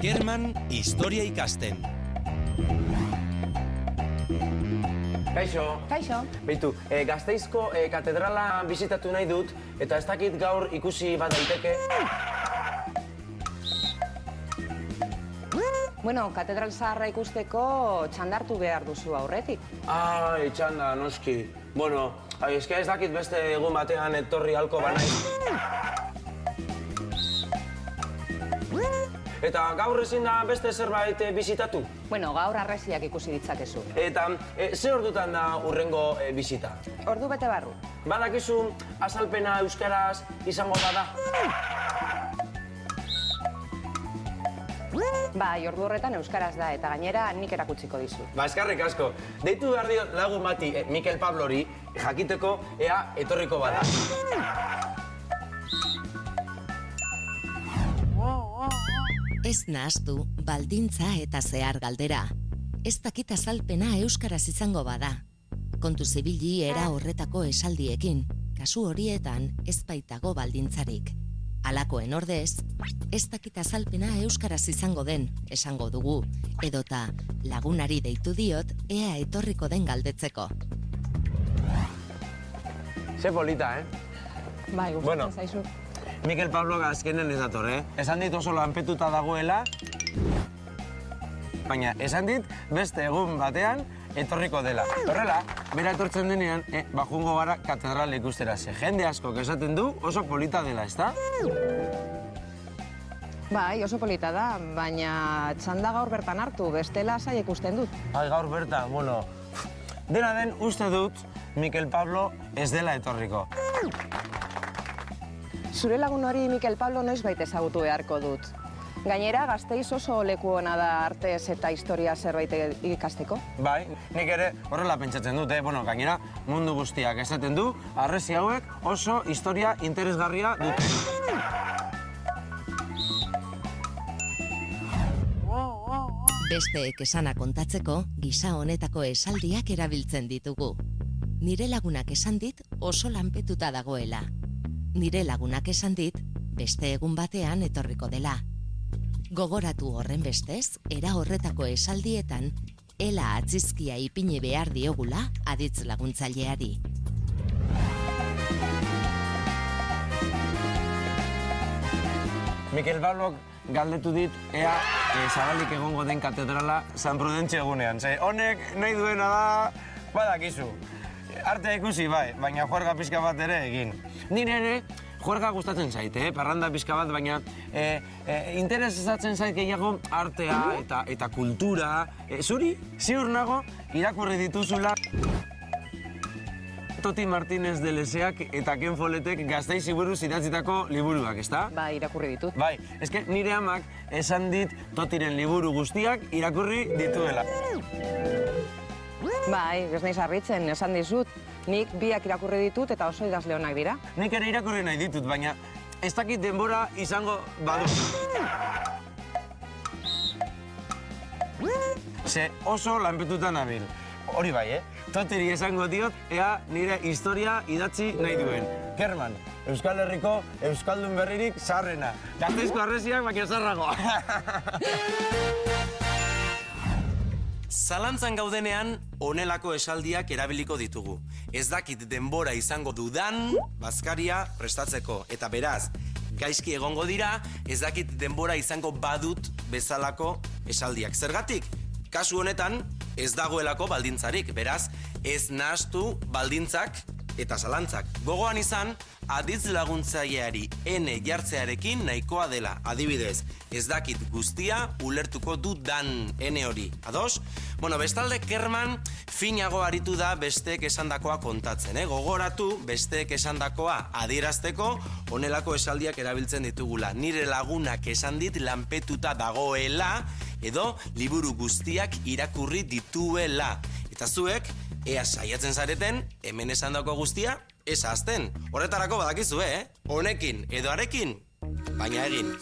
Kerman historia ikasten. Kaixo. Kaixo. Beitu, Gasteizko katedrala bizitatu nahi dut, eta ez dakit gaur ikusi bat daiteke. Bueno, katedral zaharra ikusteko txandartu behar duzu aurretik. Ai, txanda, noski. Bueno, eske ez dakit beste egun batean etorri halko banaiz. Eta gaur ezin da beste zerbait bizitatu? Bueno, gaur arresiak ikusi ditzakezu. Eta ze ordutan da hurrengo bisita? Ordu bete barru. Badakizu azalpena euskaraz izango bada? Bai, ordu horretan euskaraz da, eta gainera nik erakutsiko dizu. Ba, eskarrik asko. Deitu behar diot lagun bati, Mikel Pablori, jakiteko ea etorriko bada. Ez nahastu, baldintza eta zehar galdera. Ez dakit azalpena euskaraz izango bada. Kontu zibili era horretako esaldiekin, kasu horietan ez baitago baldintzarik. Halakoen ordez, ez dakit azalpena euskaraz izango den, esango dugu, edota lagunari deitu diot ea etorriko den galdetzeko. Ze polita, Bai, gustatzen zaizu. Mikel Pablo azkenen ez dator, Esan dit oso lanpetuta dagoela, baina esan dit beste egun batean etorriko dela. Horrela, bera etortzen denean, bajungo gara katedrala ikustera. Ze jende askok esaten du oso polita dela, ezta? Bai, oso polita da, baina txanda gaur bertan hartu, bestela sai ikusten dut. Ai, gaur bertan, bueno, dena den uste dut Mikel Pablo ez dela etorriko. Zure lagun hori Mikel Pablo noizbait ezagutu beharko dut. Gainera, Gasteiz oso leku ona da artez eta historia zerbait ikasteko. Bai, nik ere horrela pentsatzen dut, Bueno, gainera mundu guztiak esaten du, harresi hauek oso historia interesgarria dute. Besteek esana kontatzeko, gisa honetako esaldiak erabiltzen ditugu. Nire lagunak esan dit oso lanpetuta dagoela. Nire lagunak esan dit beste egun batean etorriko dela. Gogoratu horren bestez, era horretako esaldietan, ela atzizkia ipini behar diogula aditz laguntzaileari. Mikel Pablok galdetu dit ea zabalik egongo den katedrala San Prudentzio egunean. Ze honek nahi duena da, badakizu. Arte ikusi bai, baina juerga pixka bat ere egin. Nire ere, juerga gustatzen zait, parranda pixka bat, baina interesatzen zait gehiago artea eta kultura. Zuri, ziur nago, irakurri dituzula Toti Martínez de Leseak eta Ken Folletek Gasteizi buruz idatzitako liburuak, ezta? Bai, irakurri ditut. Bai, eske nire amak esan dit Totiren liburu guztiak irakurri dituela. Bai, ez naiz harritzen, esan dizut. Nik biak irakurri ditut eta oso idazle onak dira. Nik ere irakurri nahi ditut, baina ez dakit denbora izango badu. Ze oso lanpetuta nabil. Hori bai, Totiri esango diot, ea nire historia idatzi nahi duen. Kerman, Euskal Herriko Euskaldun berririk zaharrena. Gasteizko harresiak baina zaharrago. Zalantzan gaudenean, honelako esaldiak erabiliko ditugu. Ez dakit denbora izango dudan, bazkaria prestatzeko. Eta beraz, gaizki egongo dira, ez dakit denbora izango badut bezalako esaldiak. Zergatik? Kasu honetan, ez dagoelako baldintzarik. Beraz, ez nahastu baldintzak eta zalantzak. Gogoan izan, aditz laguntzaileari ene jartzearekin nahikoa dela. Adibidez, ez dakit guztia ulertuko dudan ene hori. Ados? Bueno, bestalde Kerman finago aritu da besteek esandakoa kontatzen. Gogoratu besteek esandakoa adierazteko honelako esaldiak erabiltzen ditugula. Nire lagunak esan dit lanpetuta dagoela edo liburu guztiak irakurri dituela. Eta zuek, ea saiatzen zareten, hemen esandako guztia, ez ahazten. Horretarako badakizu, honekin edo harekin, baina egin.